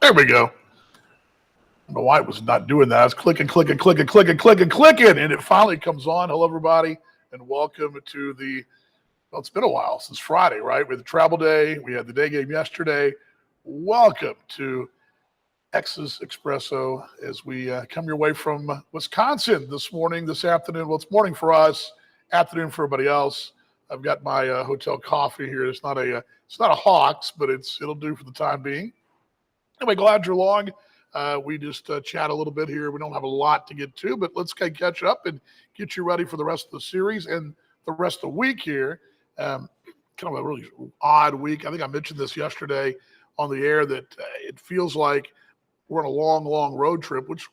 There we go. I don't know why it was not doing that. I was clicking, and it finally comes on. Hello, everybody, and welcome to the, well, it's been a while since Friday, right? We had the travel day. We had the day game yesterday. Welcome to Expresso as we come your way from Wisconsin this afternoon. Well, it's morning for us, afternoon for everybody else. I've got my hotel coffee here. It's not a Hawks, but it'll do for the time being. Anyway, glad you're along. We just chat a little bit here. We don't have a lot to get to, but let's catch up and get you ready for the rest of the series and the rest of the week here. Kind of a really odd week. I think I mentioned this yesterday on the air that it feels like we're on a long, long road trip, which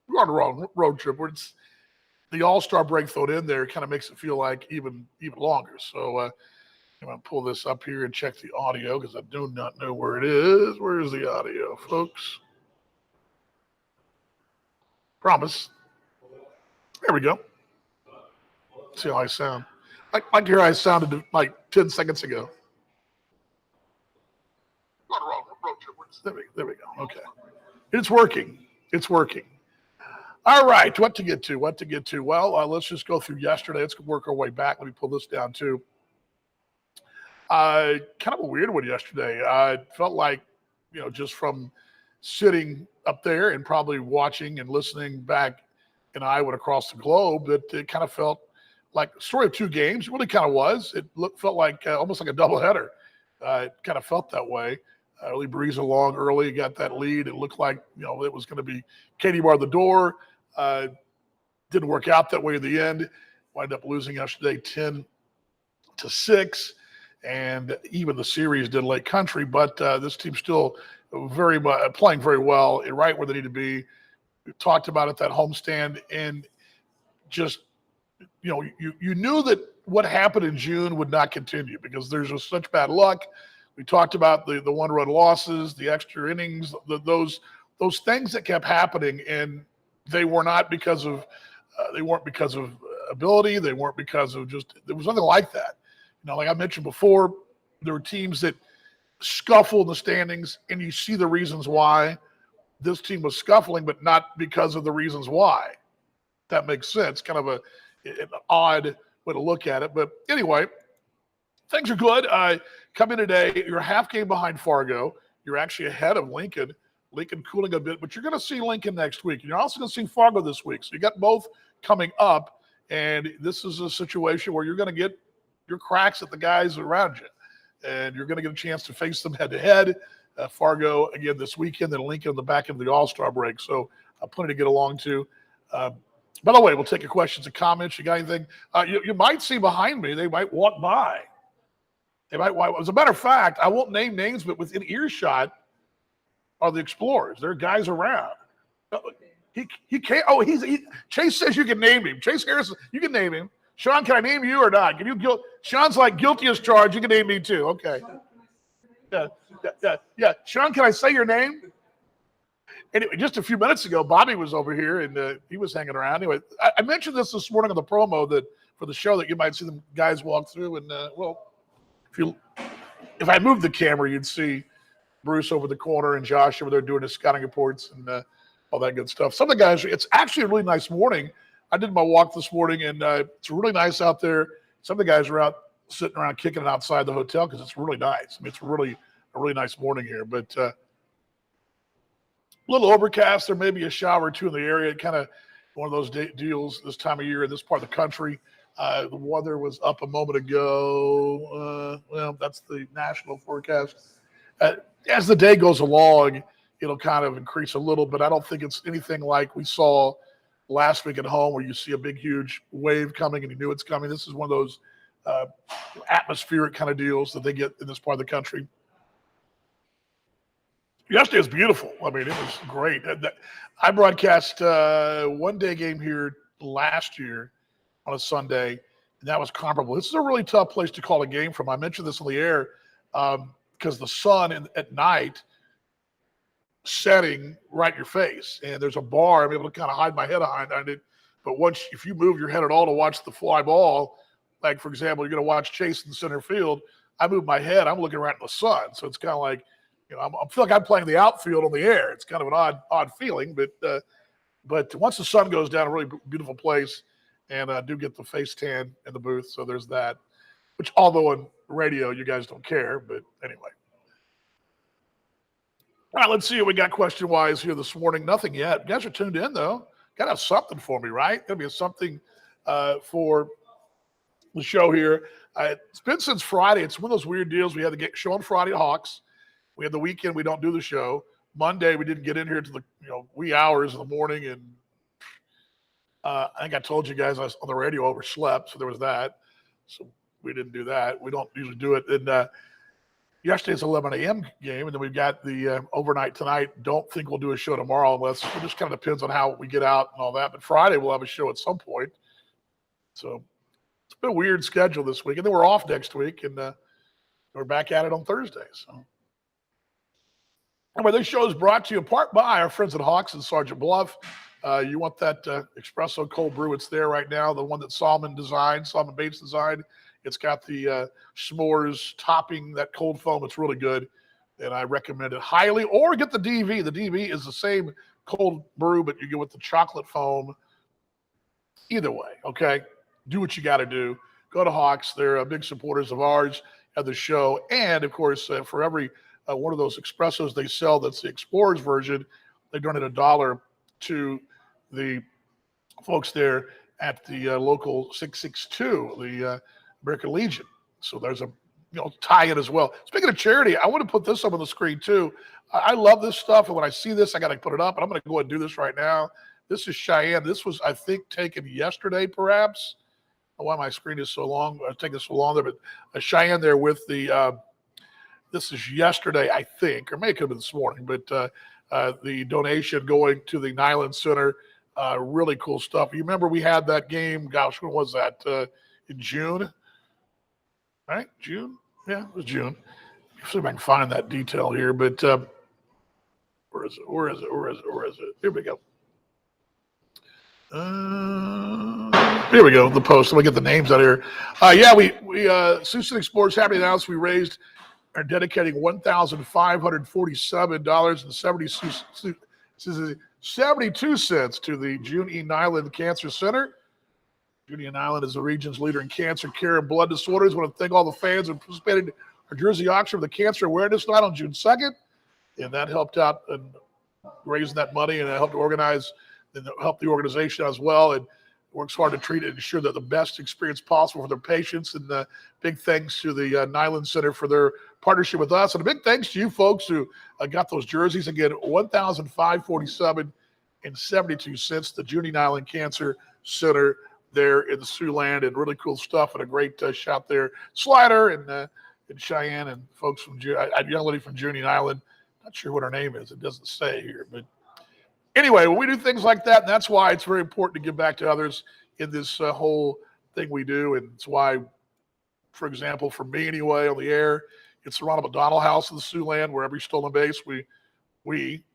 we're on a long road trip where it's the All-Star break thrown in there kind of makes it feel like even longer. So I'm going to pull this up here and check the audio because I do not know where it is. Where is the audio, folks? Promise. There we go. See how I sound. Like here I sounded like 10 seconds ago. There we go. Okay. It's working. All right. What to get to? Well, let's just go through yesterday. Let's work our way back. Let me pull this down too. Kind of a weird one yesterday. It felt like, just from sitting up there and probably watching and listening back in Iowa and across the globe, that it kind of felt like a story of two games. It really kind of was. It felt like almost like a doubleheader. It kind of felt that way. Really breezed along early, got that lead. It looked like it was going to be Katie barred the door. Didn't work out that way in the end. Wound up losing yesterday 10-6, and even the series did late country. But this team's still playing very well, and right where they need to be. We talked about it, that homestand, and just you knew that what happened in June would not continue because there's just such bad luck. We talked about the one-run losses, the extra innings, those things that kept happening, and they were not because of ability. They weren't because of there was nothing like that. Like I mentioned before, there were teams that scuffle in the standings, and you see the reasons why. This team was scuffling, but not because of the reasons why. That makes sense. Kind of an odd way to look at it. But anyway, things are good. Come in today. You're a half game behind Fargo. You're actually ahead of Lincoln. Lincoln cooling a bit, but you're going to see Lincoln next week. And you're also going to see Fargo this week. So you got both coming up. And this is a situation where you're going to get your cracks at the guys around you. And you're going to get a chance to face them head-to-head. Fargo, again, this weekend, then Lincoln on the back end of the All-Star break. So plenty to get along to. By the way, we'll take your questions and comments. You got anything? You might see behind me, they might walk by. As a matter of fact, I won't name names, but within earshot are the Explorers. There are guys around. He can't. Oh, Chase says you can name him. Chase Harrison, you can name him. Sean, can I name you or not? Can you Sean's like guilty as charged. You can name me too. Okay. Yeah. Sean, can I say your name? Anyway, just a few minutes ago, Bobby was over here and he was hanging around. Anyway, I mentioned this morning on the promo that for the show that you might see the guys walk through. And if I moved the camera, you'd see Bruce over the corner and Josh over there doing his scouting reports and all that good stuff. Some of the guys, it's actually a really nice morning. I did my walk this morning, and it's really nice out there. Some of the guys are out sitting around kicking it outside the hotel because it's really nice. I mean, it's a really nice morning here. But a little overcast. There may be a shower or two in the area. Kind of one of those deals this time of year in this part of the country. The weather was up a moment ago. Well, that's the national forecast. As the day goes along, it'll kind of increase a little, but I don't think it's anything like we saw last week at home where you see a big, huge wave coming and you knew it's coming. This is one of those atmospheric kind of deals that they get in this part of the country. Yesterday was beautiful. I mean, it was great. I broadcast one day game here last year on a Sunday, and that was comparable. This is a really tough place to call a game from. I mentioned this on the air because the sun at night setting right in your face, and there's a bar. I'm able to kind of hide my head behind it. But if you move your head at all to watch the fly ball, like, for example, you're going to watch Chase in center field, I move my head, I'm looking right in the sun. So it's kind of like, I feel like I'm playing the outfield on the air. It's kind of an odd feeling, but once the sun goes down, a really beautiful place, and I do get the face tan in the booth. So there's that, which although on radio you guys don't care, but anyway. All right, let's see what we got question-wise here this morning. Nothing yet. You guys are tuned in, though. Got to have something for me, right? Got to be something for the show here. It's been since Friday. It's one of those weird deals. We had the show on Friday at Hawks. We had the weekend. We don't do the show. Monday, we didn't get in here to the wee hours in the morning. And I think I told you guys I was on the radio overslept, so there was that. So we didn't do that. We don't usually do it. And yesterday's 11 a.m. game, and then we've got the overnight tonight. Don't think we'll do a show tomorrow unless it just kind of depends on how we get out and all that. But Friday we'll have a show at some point. So it's been a weird schedule this week. And then we're off next week, and we're back at it on Thursday. So anyway, this show is brought to you in part by our friends at Hawks and Sergeant Bluff. You want that Expresso cold brew, it's there right now, the one that Solomon Bates designed. It's got the s'mores topping, that cold foam. It's really good, and I recommend it highly. Or get the DV. The DV is the same cold brew, but you get with the chocolate foam. Either way, okay? Do what you got to do. Go to Hawks. They're big supporters of ours at the show. And, of course, for every one of those espressos they sell that's the Explorers version, they donate $1 to the folks there at the local 662, the American Legion. So there's a tie-in as well. Speaking of charity, I want to put this up on the screen too. I love this stuff, and when I see this, I got to put it up, and I'm going to go ahead and do this right now. This is Cheyenne. This was, I think, taken yesterday, perhaps. Why my screen is so long? I've taken so long there, but Cheyenne there with the. This is yesterday, I think, or maybe it could have been this morning, but the donation going to the Nyland Center. Really cool stuff. You remember we had that game? Gosh, when was that? In June. Right? June? Yeah, it was June. Let's see if I can find that detail here, but where is it? Here we go. Here we go, the post. Let me get the names out here. Sioux City Explorers happy to announce we are dedicating $1,547.72 to the June E. Nyland Cancer Center. June E. Nyland is the region's leader in cancer care and blood disorders. I want to thank all the fans who participated in our Jersey auction for the Cancer Awareness Night on June 2nd. And that helped out in raising that money, and it helped organize and help the organization as well. And works hard to treat and ensure that the best experience possible for their patients. And big thanks to the Nyland Center for their partnership with us. And a big thanks to you folks who got those jerseys. Again, $1,547.72, the June E. Nyland Cancer Center there in the Siouxland, and really cool stuff, and a great shot there. Slider and Cheyenne and folks from a young lady from June E. Nyland. Not sure what her name is. It doesn't say here, but anyway, we do things like that, and that's why it's very important to give back to others in this whole thing we do. And it's why, for example, for me anyway, on the air, it's the Ronald McDonald House in the Siouxland, where every stolen base,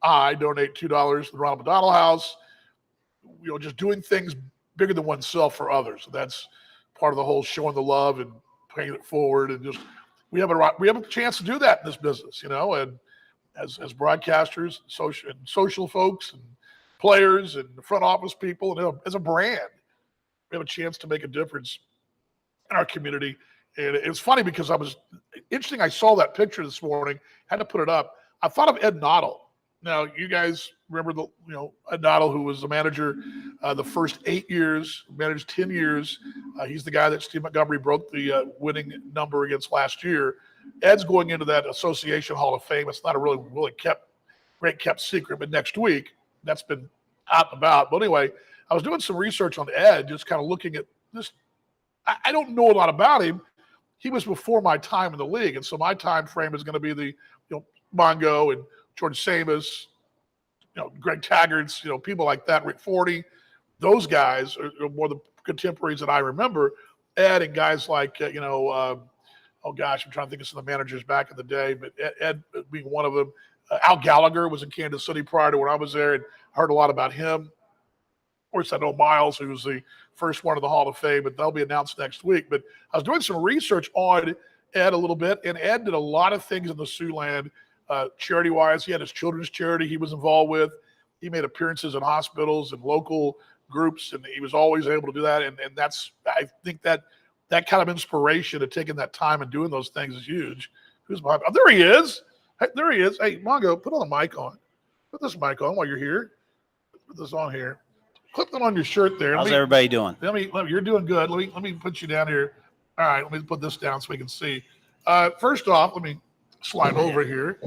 I donate $2 to the Ronald McDonald House. Just doing things bigger than oneself for others. That's part of the whole showing the love and paying it forward. And just we have a chance to do that in this business, and as broadcasters, social folks, and players, and front office people, and as a brand, we have a chance to make a difference in our community. And it was funny because interesting. I saw that picture this morning, had to put it up. I thought of Ed Noddle. Now, you guys remember Ed Noddle, who was the manager the first 8 years, managed 10 years. He's the guy that Steve Montgomery broke the winning number against last year. Ed's going into that Association Hall of Fame. It's not a really great kept secret, but next week that's been out and about. But anyway, I was doing some research on Ed, just kind of looking at this. I don't know a lot about him. He was before my time in the league, and so my time frame is going to be the Mongo and George Samus, Greg Taggart's, people like that, Rick Forty. Those guys are more the contemporaries that I remember. Ed and guys like I'm trying to think of some of the managers back in the day, but Ed being one of them. Al Gallagher was in Kansas City prior to when I was there, and heard a lot about him. Of course, I know Miles, who was the first one of the Hall of Fame, but that'll be announced next week. But I was doing some research on Ed a little bit, and Ed did a lot of things in the Siouxland charity wise. He had his children's charity he was involved with. He made appearances in hospitals and local groups, and he was always able to do that. And that's, I think that kind of inspiration of taking that time and doing those things is huge. Who's behind? Oh, there he is. Hey, there he is. Hey, Mongo, put on the mic on. Put this mic on while you're here. Put this on here. Clip that on your shirt there. How's everybody doing? You're doing good. Let me put you down here. All right, let me put this down so we can see. First off, let me slide over here.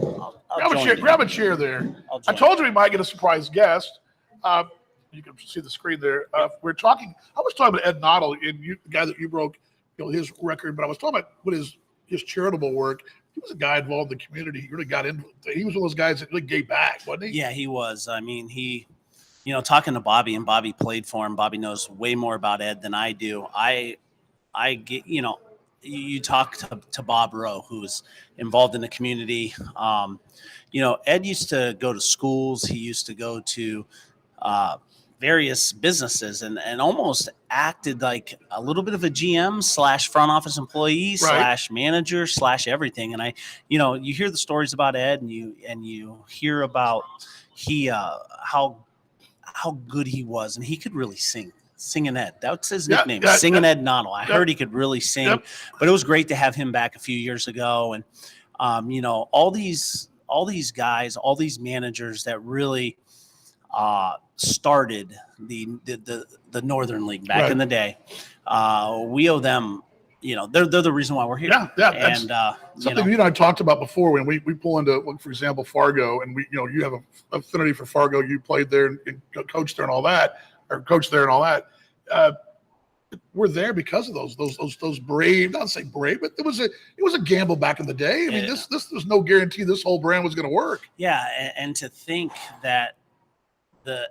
Grab a chair there. I told you we might get a surprise guest. You can see the screen there. I was talking about Ed Noddle, and the guy that you broke his record, but I was talking about what his charitable work. He was a guy involved in the community. He really got into it. He was one of those guys that really gave back, wasn't he? Yeah, he was. I mean, talking to Bobby, and Bobby played for him. Bobby knows way more about Ed than I do. I get, you talk to Bob Rowe, who's involved in the community. Ed used to go to schools. He used to go to various businesses and almost acted like a little bit of a GM / front office employee / manager / everything. And you hear the stories about Ed, and you hear about how good he was, and he could really sing. Singing Ed. That's his nickname. Singing Ed Noddle. I heard he could really sing, but it was great to have him back a few years ago. And all these guys, all these managers that really started the Northern League back in the day. We owe them. They're the reason why we're here. And something you and I talked about before when we pull into, for example, Fargo, and you have an affinity for Fargo. You played there and coached there and all that. We're there because of those brave, not to say brave, but it was a gamble back in the day. I mean, this there's no guarantee this whole brand was going to work. Yeah, and to think that the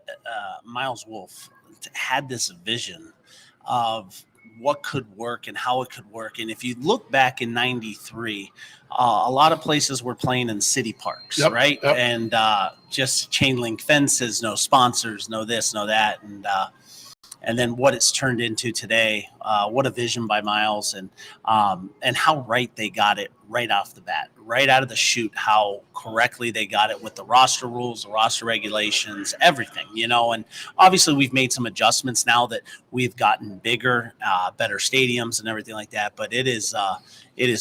Miles Wolff had this vision of what could work and how it could work. And if you look back in '93, a lot of places were playing in city parks, right? Yep. And just chain link fences, no sponsors, no this, no that. And then what it's turned into today, what a vision by Miles, and how right they got it right off the bat, right out of the chute, how correctly they got it with the roster rules, the roster regulations, everything, and obviously we've made some adjustments now that we've gotten bigger, better stadiums and everything like that. But it is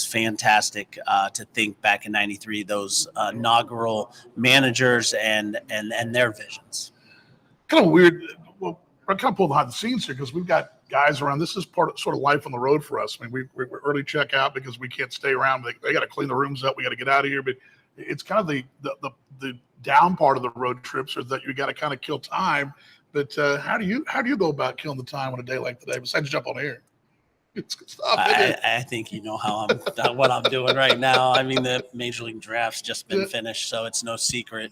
fantastic to think back in '93, those inaugural managers and their visions. Kind of weird. Well, I kind of pulled behind the scenes here because we've got guys around. This is sort of life on the road for us. I mean, we're early check out because we can't stay around. They got to clean the rooms up. We got to get out of here. But it's kind of the down part of the road trips is that you got to kind of kill time. But how do you go about killing the time on a day like today besides jump on air? It's good stuff. I think how what I'm doing right now. I mean, the Major League Draft's just been finished, so it's no secret.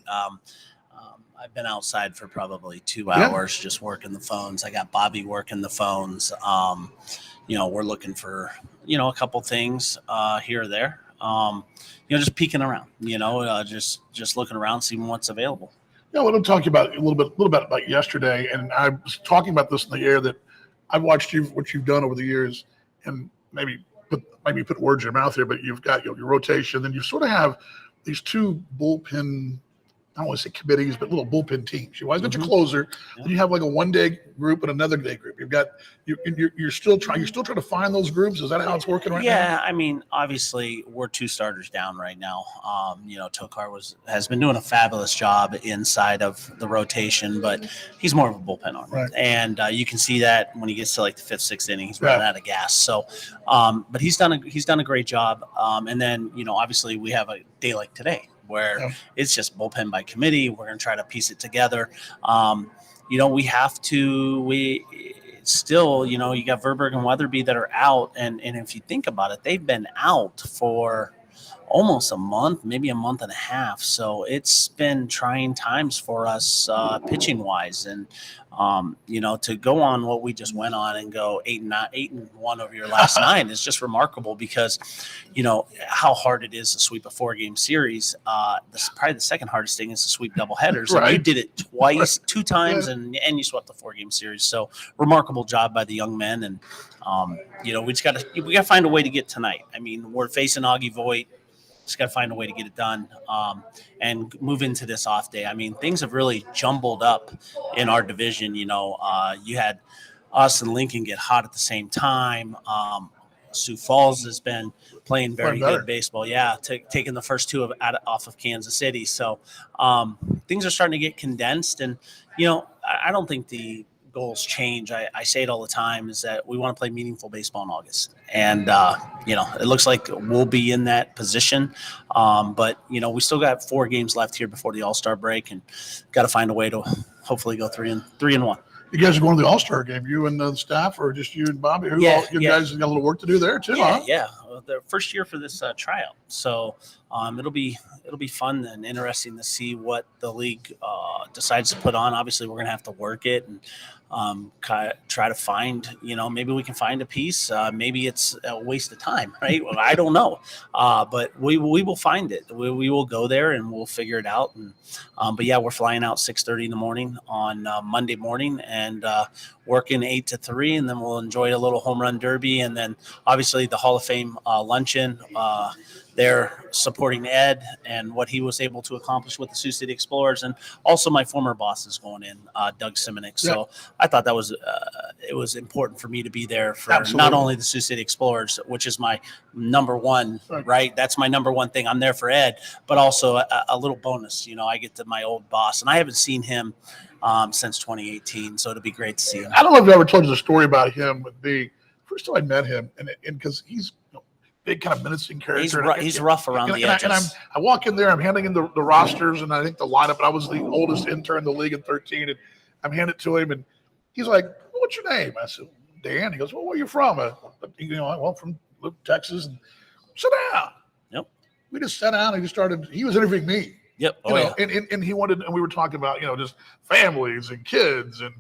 I've been outside for probably 2 hours just working the phones. I got Bobby working the phones. We're looking for, a couple things here or there. Just peeking around, just looking around, seeing what's available. Yeah, what I'm talking about a little bit about yesterday, and I was talking about this in the air that I've watched what you've done over the years, and maybe put words in your mouth here, but you've got your rotation, and you sort of have these two bullpen, I don't want to say committees, but little bullpen teams. You always got your closer, and you have like a 1 day group and another day group. You're still trying to find those groups. Is that how it's working right now? Yeah, I mean, obviously we're 2 starters down right now. Tokar has been doing a fabulous job inside of the rotation, but he's more of a bullpen arm, right? And you can see that when he gets to like the 5th, 6th inning, he's running out of gas. So, but he's done a great job. And then obviously we have a day like today, where it's just bullpen by committee. We're going to try to piece it together. We still, you got Verberg and Weatherby that are out. And if you think about it, they've been out for almost a month, maybe a month and a half. So it's been trying times for us pitching wise. And, to go on what we just went on and go 8-1 over your last 9 is just remarkable because, how hard it is to sweep a 4-game series. Probably the second hardest thing is to sweep doubleheaders. Right. And you did it twice, 2 times, and you swept the 4-game series. So remarkable job by the young men. And, we got to find a way to get tonight. I mean, we're facing Augie Voigt. Just got to find a way to get it done and move into this off day. I mean, things have really jumbled up in our division. You had us and Lincoln get hot at the same time. Sioux Falls has been playing very good baseball. Yeah, taking the first two off of Kansas City. So things are starting to get condensed. And, I don't think the goals change. I say it all the time, is that we want to play meaningful baseball in August. And, it looks like we'll be in that position. But, we still got 4 games left here before the All-Star break, and got to find a way to hopefully go 3-1. You guys are going to the All-Star game, you and the staff, or just you and Bobby? You guys got a little work to do there too, huh? Yeah. The first year for this tryout, so it'll be fun and interesting to see what the league decides to put on. Obviously, we're going to have to work it and try to find, maybe we can find a piece. Maybe it's a waste of time, right? Well, I don't know, but we will find it. We will go there and we'll figure it out. And but yeah, we're flying out 6:30 in the morning on Monday morning and working 8 to 3, and then we'll enjoy a little home run derby, and then obviously the Hall of Fame luncheon. They're supporting Ed and what he was able to accomplish with the Sioux City Explorers, and also my former boss is going in, Doug Simonik. So I thought that was it was important for me to be there for not only the Sioux City Explorers, which is my number one, right? That's my number one thing. I'm there for Ed, but also a little bonus. I get to my old boss, and I haven't seen him since 2018, so it'll be great to see him. I don't know if I ever told you the story about him. The first time I met him, and because he's big, kind of menacing character. He's rough around the edges. I walk in there, I'm handing him the rosters, and I think the lineup. And I was the oldest intern in the league in 13, and I'm handing it to him, and he's like, "What's your name?" I said, "Dan." He goes, "Well, where are you from?" I'm from Texas. And sit down. Yep. We just sat down and he was interviewing me. Yep. And he wanted, and we were talking about, just families and kids and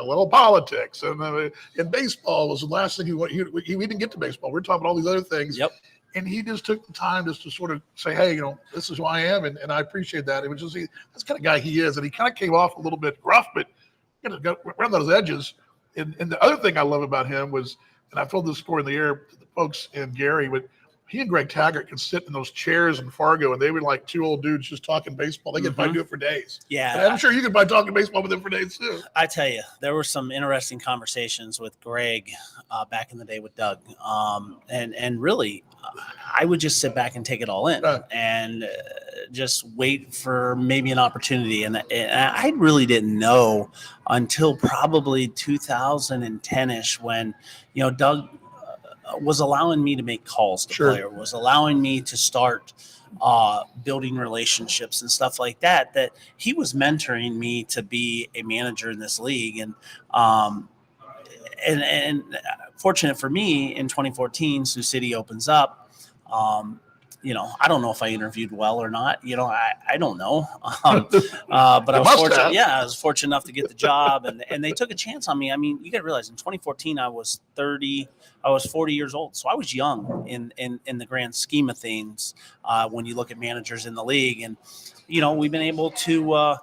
little politics and baseball was the last thing we didn't get to baseball. We were talking about all these other things. Yep. And he just took the time just to sort of say, hey, this is who I am. And I appreciate that. It was just, that's the kind of guy he is. And he kind of came off a little bit rough, but got around those edges. And the other thing I love about him was, and I've told this story in the air to the folks and Gary, but he and Greg Taggart could sit in those chairs in Fargo, and they were like 2 old dudes just talking baseball. They could probably do it for days. Yeah. And I'm sure you could probably talk baseball with them for days too. I tell you, there were some interesting conversations with Greg back in the day with Doug. And really, I would just sit back and take it all in and just wait for maybe an opportunity. And I really didn't know until probably 2010-ish when, Doug was allowing me to make calls to player, was allowing me to start building relationships and stuff like that he was mentoring me to be a manager in this league. And fortunate for me, in 2014, Sioux City opens up. I don't know if I interviewed well or not. I don't know. But I was fortunate. Yeah, I was fortunate enough to get the job, and they took a chance on me. I mean, you got to realize in 2014 I was 40 years old, so I was young in the grand scheme of things. When you look at managers in the league, and we've been able to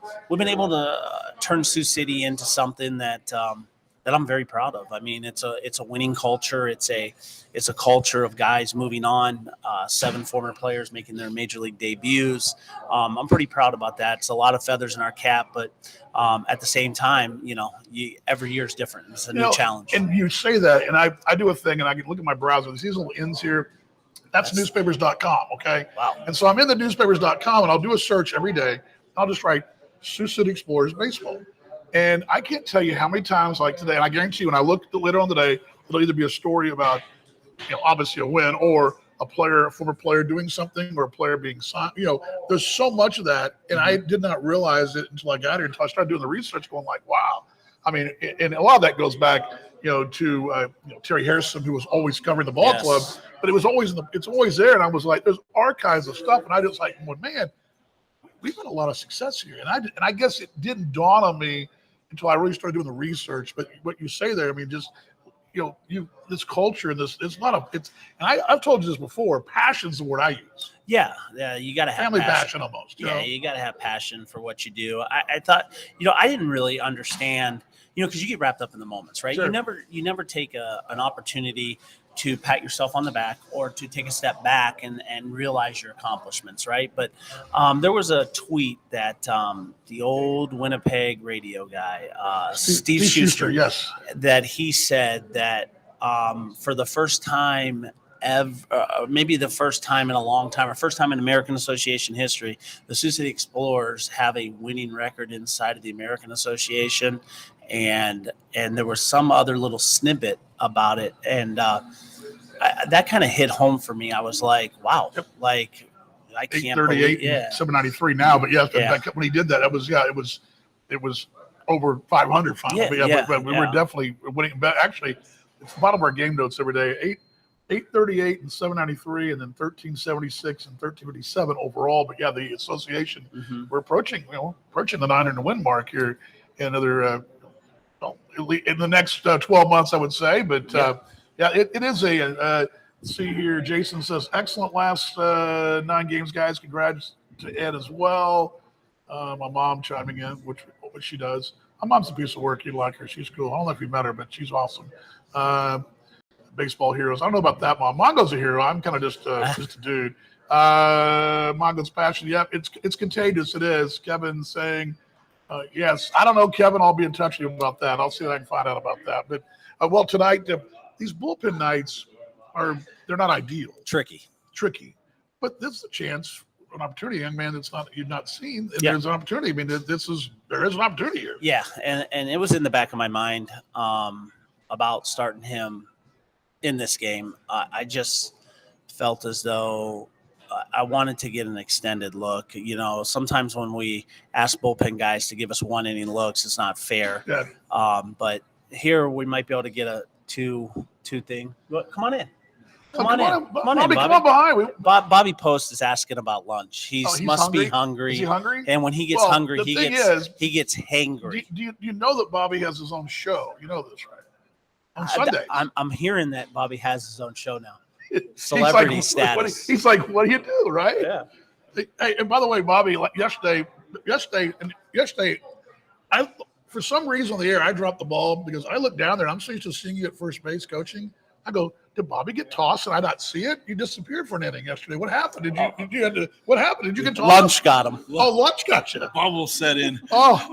turn Sioux City into something that I'm very proud of. I mean, it's a winning culture. It's a culture of guys moving on. 7 former players making their major league debuts. I'm pretty proud about that. It's a lot of feathers in our cap, but at the same time, every year is different. It's a new challenge. And you say that, and I do a thing, and I can look at my browser. These little ends here. That's newspapers.com. Okay. Wow. And so I'm in the newspapers.com, and I'll do a search every day. I'll just write Sioux City Explorers baseball. And I can't tell you how many times, like today, and I guarantee you when I look later on today, it'll either be a story about, obviously a win, or a former player doing something, or a player being signed. There's so much of that. And I did not realize it until I got here, until I started doing the research, going like, wow. I mean, and a lot of that goes back, to Terry Harrison, who was always covering the ball club, but it's always there. And I was like, there's archives of stuff. And I just like, man, we've had a lot of success here. And I guess it didn't dawn on me until I really started doing the research. But what you say there, I mean, just, this culture and this, and I've told you this before, passion's the word I use. Yeah. You got to have family passion almost. You got to have passion for what you do. I thought, I didn't really understand, because you get wrapped up in the moments, right? Sure. You never take an opportunity to pat yourself on the back or to take a step back and realize your accomplishments, right? But there was a tweet that the old Winnipeg radio guy, Steve Schuster, yes, that he said that for the first time ever, maybe the first time in a long time, or first time in American Association history, the Sioux City Explorers have a winning record inside of the American Association, and there was some other little snippet about it, and that kind of hit home for me. I was like, wow, like I can't believe, 793 now, but when he did that, it was over 500 finally. But we were definitely winning. But actually, it's the bottom of our game notes every day. 838 and 793, and then 1376 and 1357 overall. But the association, we're approaching the 900 win mark here in another in the next 12 months, I would say. But it is a. Let's see here. Jason says, excellent last 9 games, guys. Congrats to Ed as well. My mom chiming in, which she does. My mom's a piece of work. You like her. She's cool. I don't know if you met her, but she's awesome. Baseball heroes. I don't know about that, Mom. Mongo's a hero. I'm kind of just a dude. Mongo's passion. Yep, it's contagious. It is. Kevin saying, yes. I don't know, Kevin. I'll be in touch with you about that. I'll see if I can find out about that. But tonight, these bullpen nights they're not ideal. Tricky. But this is a chance, an opportunity, young man, you've not seen. And there's an opportunity. I mean, there is an opportunity here. Yeah, and it was in the back of my mind about starting him in this game. I just felt as though I wanted to get an extended look. Sometimes when we ask bullpen guys to give us 1 inning looks, it's not fair. Yeah. But here we might be able to get a two thing. Come on in. Come on in, Bobby. Come on behind. Bobby Post is asking about lunch. He's must hungry? be hungry. Is he hungry? And when he gets hungry, he gets hangry. Do you know that Bobby has his own show? You know this, right? On Sundays. I'm hearing that Bobby has his own show now. Celebrity status. He's like, what do you do, right? Yeah. Hey, and by the way, Bobby, like yesterday, for some reason on the air, I dropped the ball because I looked down there. I'm so used to seeing you at first base coaching. I go, did Bobby get tossed and I not see it? You disappeared for an inning yesterday. What happened? What happened? Did you get tossed? Lunch got him. Oh, lunch got you. Bubble set in. My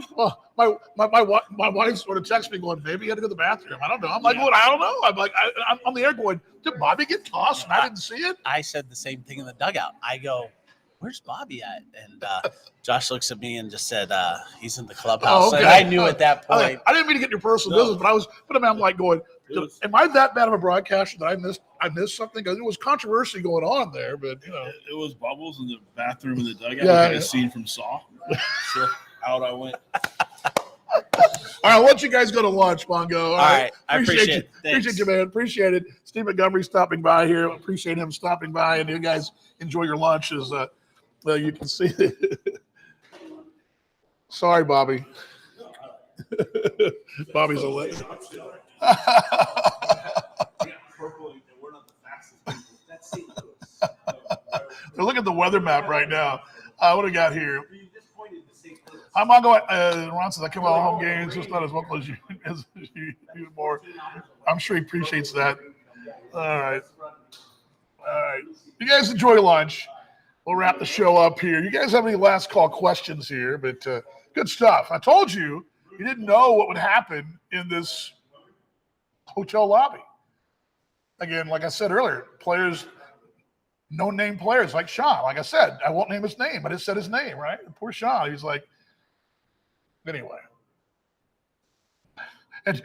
wife sort of texted me going, maybe he had to go to the bathroom. I don't know. I'm like, what? I don't know. I'm like, I'm on the air going, did Bobby get tossed and I didn't see it? I said the same thing in the dugout. I go, where's Bobby at? And Josh looks at me and just said, he's in the clubhouse. Okay. And I knew at that point. I didn't mean to get your personal business, but I'm like going, am I that bad of a broadcaster that I missed something? Because it was controversy going on there, but it was Bubbles in the bathroom in the dugout. Yeah, a scene from Saw. So out I went. All right, I'll let you guys go to lunch, Mongo. All right. I appreciate it. Appreciate you, man. Appreciate it. Steve Montgomery stopping by here. Appreciate him stopping by, and you guys enjoy your lunch as you can see. Sorry, Bobby. Bobby's a lit. Look at the weather map right now. What do we got here? I'm not going. Ron says I come out home games, just not as local as you more. I'm sure he appreciates that. All right. You guys enjoy lunch. We'll wrap the show up here. You guys have any last call questions here? But good stuff. I told you didn't know what would happen in this hotel lobby. Again, like I said earlier, players, no-name players like Sean. Like I said, I won't name his name. I just said his name, right? Poor Sean. He's like, anyway. And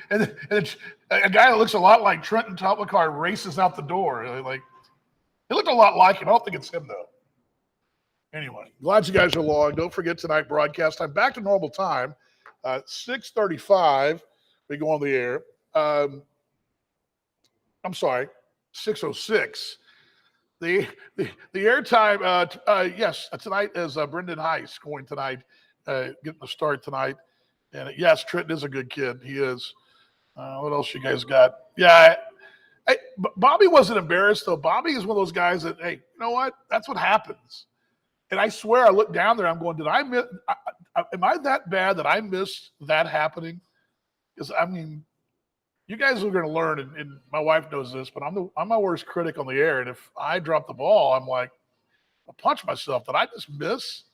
a guy that looks a lot like Trenton Toplikar races out the door. Like, he looked a lot like him. I don't think it's him, though. Anyway, glad you guys are along. Don't forget tonight broadcast time. Back to normal time. 6:35, we go on the air. I'm sorry, 6:06. The airtime, yes, tonight is Brendan Heiss going tonight, getting the start tonight. And yes, Trenton is a good kid. He is. What else you guys got? Yeah, Bobby wasn't embarrassed, though. Bobby is one of those guys that, hey, you know what? That's what happens. And I swear I looked down there, I'm going, did I miss – am I that bad that I missed that happening? Because I mean, you guys are going to learn, and my wife knows this, but I'm my worst critic on the air. And if I drop the ball, I'm like, I punch myself. Did I just miss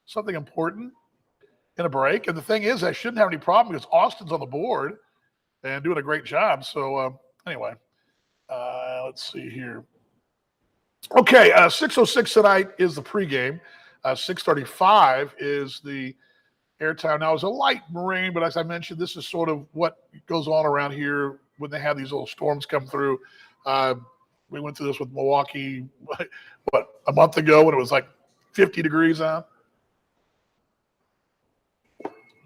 something important in a break? And the thing is, I shouldn't have any problem because Austin's on the board and doing a great job. So anyway, let's see here. Okay, 6:06 tonight is the pregame. 6:35 is the airtime. Now, it's a light rain, but as I mentioned, this is sort of what goes on around here when they have these little storms come through. We went through this with Milwaukee, a month ago when it was like 50 degrees out.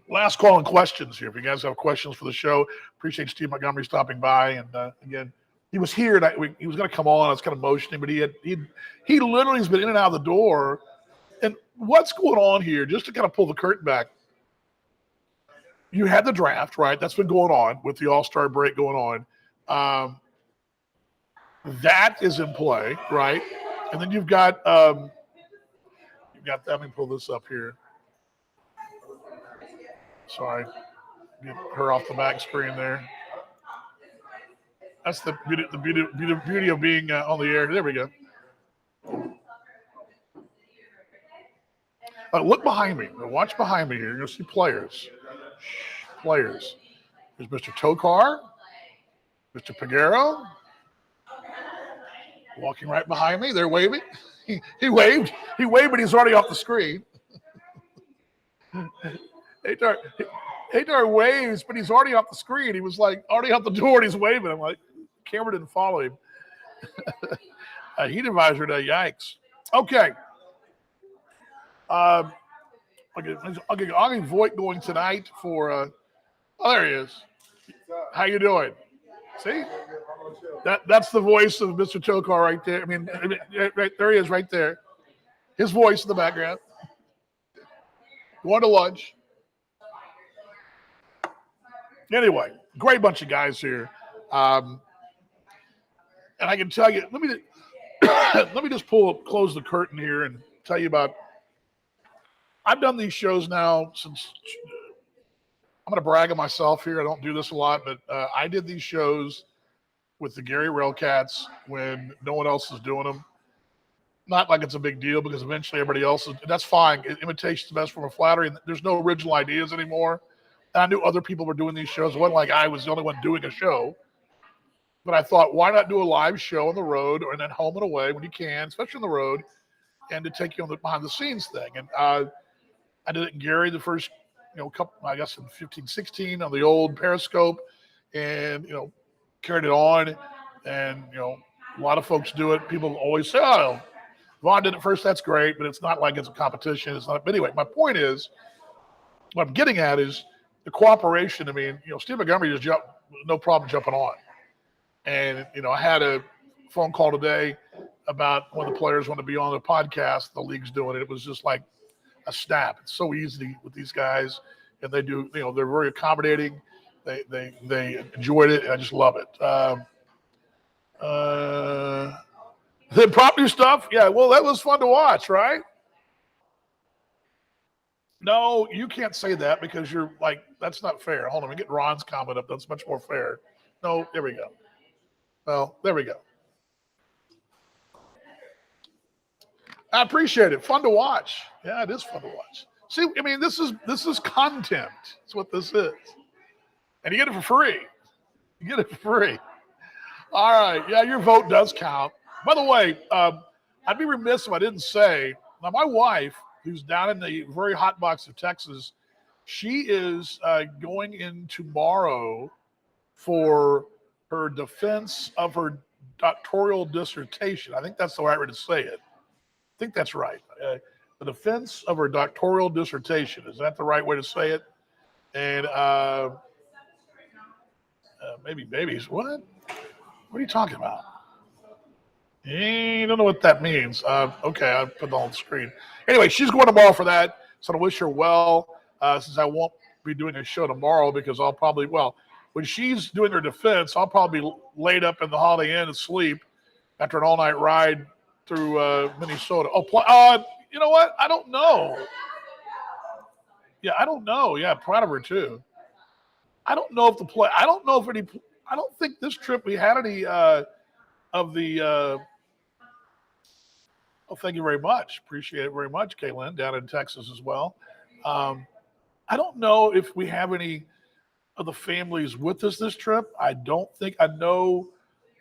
Last call and questions here. If you guys have questions for the show, appreciate Steve Montgomery stopping by. And again, he was here. And he was going to come on. I was kind of motioning, but he literally has been in and out of the door. And what's going on here, just to kind of pull the curtain back, you had the draft, right? That's been going on with the All-Star break going on. That is in play, right? And then you've got let me pull this up here. Sorry, get her off the back screen there. That's the beauty of being on the air. There we go. Look behind me. Watch behind me here. You're going to see players. Players. There's Mr. Tokar, Mr. Pagero, walking right behind me. They're waving. He waved. He waved, but he's already off the screen. Hadar waves, but he's already off the screen. He was like already out the door and he's waving. I'm like, camera didn't follow him. Heat advisor day. Yikes. Okay. I'll get Voigt going tonight for there he is. How you doing? See? That's the voice of Mr. Tokar right there. I mean, right there he is right there. His voice in the background. Going to lunch. Anyway, great bunch of guys here. And I can tell you, let me just close the curtain here and tell you about. I've done these shows now since. I'm going to brag on myself here. I don't do this a lot, but I did these shows with the Gary Railcats when no one else is doing them. Not like it's a big deal because eventually everybody else is. That's fine. Imitation's the best form of flattery. And there's no original ideas anymore. And I knew other people were doing these shows. It wasn't like I was the only one doing a show. But I thought, why not do a live show on the road or then home and away when you can, especially on the road, and to take you on the behind the scenes thing. And I did it in Gary the first, couple, I guess in 15, 16 on the old Periscope, and carried it on. And a lot of folks do it. People always say, "Oh, Vaughn did it first. That's great," but it's not like it's a competition. It's not. But anyway, my point is, what I'm getting at is the cooperation. I mean, Steve Montgomery just no problem jumping on. And, I had a phone call today about one of the players wanted to be on the podcast. The league's doing it. It was just like a snap. It's so easy with these guys. And they do, they're very accommodating. They enjoyed it. And I just love it. The property stuff. Yeah. Well, that was fun to watch, right? No, you can't say that because you're like, that's not fair. Hold on. Let me get Ron's comment up. That's much more fair. No, there we go. Well, there we go. I appreciate it. Fun to watch. Yeah, it is fun to watch. See, I mean, this is content. That's what this is. And you get it for free. You get it for free. All right. Yeah, your vote does count. By the way, I'd be remiss if I didn't say, now my wife, who's down in the very hot box of Texas, she is going in tomorrow for her defense of her doctoral dissertation. I think that's the right way to say it. I think that's right. The defense of her doctoral dissertation. Is that the right way to say it? And maybe babies. What? What are you talking about? You don't know what that means. Okay, I'll put it on the screen. Anyway, she's going tomorrow for that. So I wish her well, since I won't be doing a show tomorrow because I'll probably, when she's doing her defense, I'll probably be laid up in the Holiday Inn asleep after an all-night ride through Minnesota. You know what? I don't know. Yeah, I don't know. Yeah, proud of her too. I don't know if the play. I don't know if any. I don't think this trip we had any of the. Well, thank you very much. Appreciate it very much, Caitlin, down in Texas as well. I don't know if we have any of the families with us this trip. I don't think. I know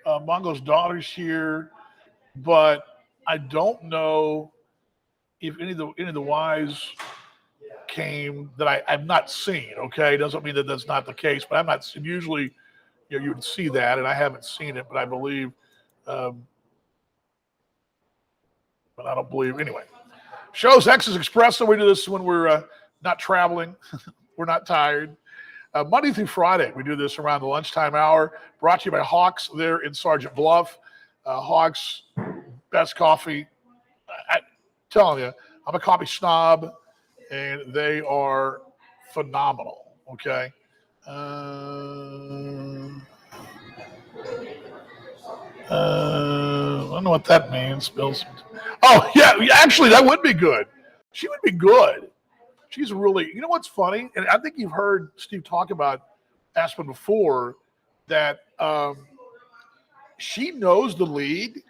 Mongo's daughter's here, but I don't know if any of the wives came that I've not seen. Okay, doesn't mean that that's not the case, but I'm not. Usually, you would see that, and I haven't seen it, but I believe. But I don't believe anyway. Shows X's Expresso. We do this when we're not traveling, we're not tired. Monday through Friday, we do this around the lunchtime hour. Brought to you by Hawks there in Sergeant Bluff. Hawks, best coffee. I'm telling you, I'm a coffee snob, and they are phenomenal. Okay. I don't know what that means. Bills. Oh yeah, actually, that would be good. She would be good. She's really. You know what's funny? And I think you've heard Steve talk about Aspen before. That she knows the league.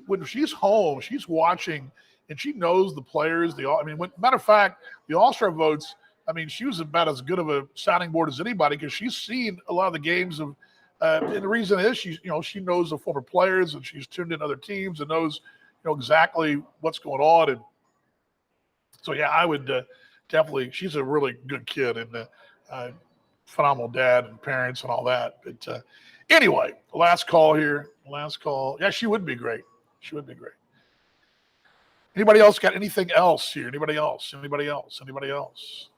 When she's home, she's watching, and she knows the players. Matter of fact, the All-Star votes. I mean, she was about as good of a sounding board as anybody because she's seen a lot of the games of. And the reason is she knows the former players and she's tuned in other teams and knows exactly what's going on. And so yeah, I would definitely. She's a really good kid and phenomenal dad and parents and all that. But anyway, last call here. Last call. Yeah, she would be great. She would be great. Anybody else got anything else here? Anybody else? Anybody else? Anybody else?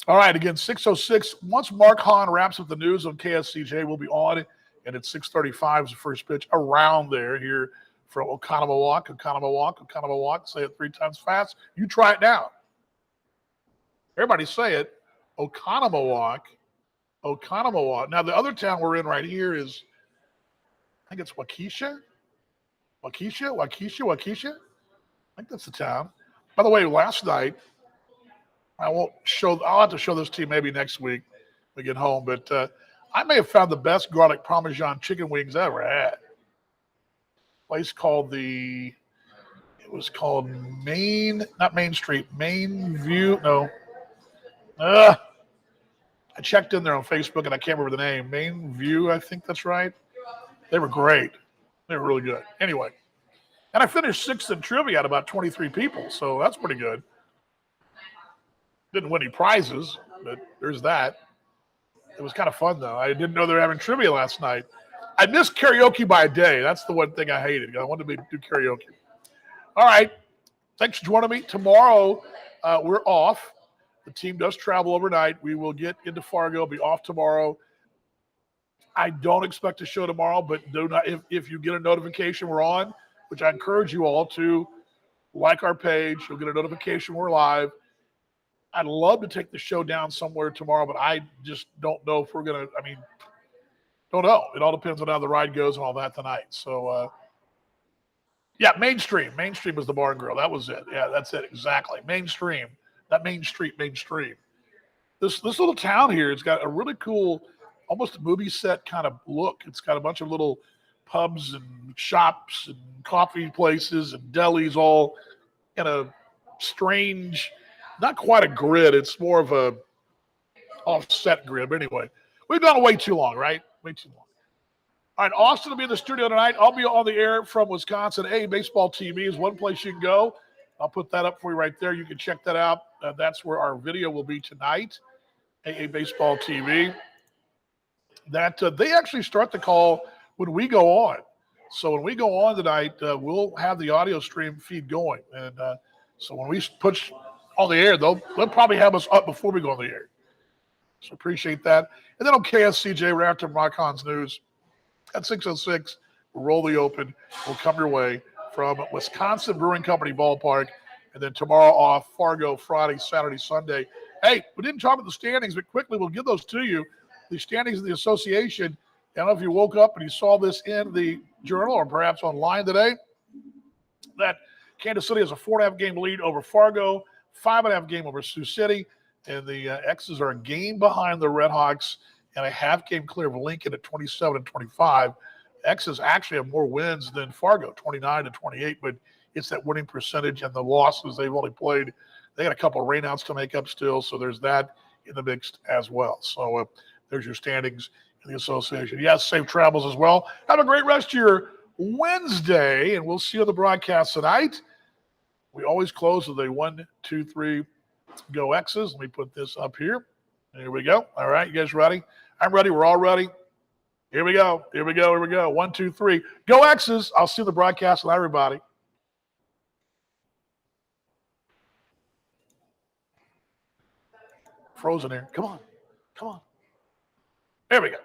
All right, again, 6:06. Once Mark Hahn wraps up the news on KSCJ, we'll be on, and at 6:35 is the first pitch around there here from Oconomowoc. Say it 3 times fast. You try it now. Everybody say it. Oconomowoc. Now, the other town we're in right here is, I think it's Waukesha. I think that's the town. By the way, last night, I'll have to show this to you maybe next week when we get home. But I may have found the best garlic Parmesan chicken wings I ever had. A place called Main View. No. I checked in there on Facebook and I can't remember the name. Main View, I think that's right. They were great. They were really good. Anyway, and I finished 6th in trivia at about 23 people, so that's pretty good. Didn't win any prizes, but there's that. It was kind of fun, though. I didn't know they were having trivia last night. I missed karaoke by a day. That's the one thing I hated. I wanted to do karaoke. All right. Thanks for joining me. Tomorrow, we're off. The team does travel overnight. We will get into Fargo, be off tomorrow. I don't expect a show tomorrow, but if you get a notification we're on, which I encourage you all to like our page, you'll get a notification we're live. I'd love to take the show down somewhere tomorrow, but I just don't know if we're going to, don't know. It all depends on how the ride goes and all that tonight. So, yeah, Mainstream. Mainstream is the bar and grill. That was it. Yeah, that's it. Exactly. Mainstream. That Main Street. This little town here, it's got a really cool, almost a movie set kind of look. It's got a bunch of little pubs and shops and coffee places and delis all in a strange, not quite a grid. It's more of a offset grid. But anyway, we've gone way too long, right? Way too long. All right, Austin will be in the studio tonight. I'll be on the air from Wisconsin. Baseball TV is one place you can go. I'll put that up for you right there. You can check that out. That's where our video will be tonight. Baseball TV. That they actually start the call when we go on. So when we go on tonight, we'll have the audio stream feed going. And so when we push on the air, they'll probably have us up before we go on the air. So appreciate that. And then on KSCJ, right after Mark Hahn's news, at 6:06, we'll roll the open. We'll come your way from Wisconsin Brewing Company Ballpark. And then tomorrow off, Fargo, Friday, Saturday, Sunday. Hey, we didn't talk about the standings, but quickly we'll give those to you. The standings of the association. I don't know if you woke up and you saw this in the journal or perhaps online today, that Kansas City has a 4.5 game lead over Fargo, 5.5 game over Sioux City, and the X's are a game behind the Red Hawks and a half game clear of Lincoln at 27 and 25. X's actually have more wins than Fargo, 29 to 28, but it's that winning percentage and the losses they've only played. They got a couple of rainouts to make up still, so there's that in the mix as well. So there's your standings in the association. Yes, safe travels as well. Have a great rest of your Wednesday, and we'll see you on the broadcast tonight. We always close with a 1, 2, 3, go X's. Let me put this up here. Here we go. All right, you guys ready? I'm ready. We're all ready. Here we go. Here we go. Here we go. 1, 2, 3. Go X's. I'll see you on the broadcast with everybody. Frozen here. Come on. Come on. There we go.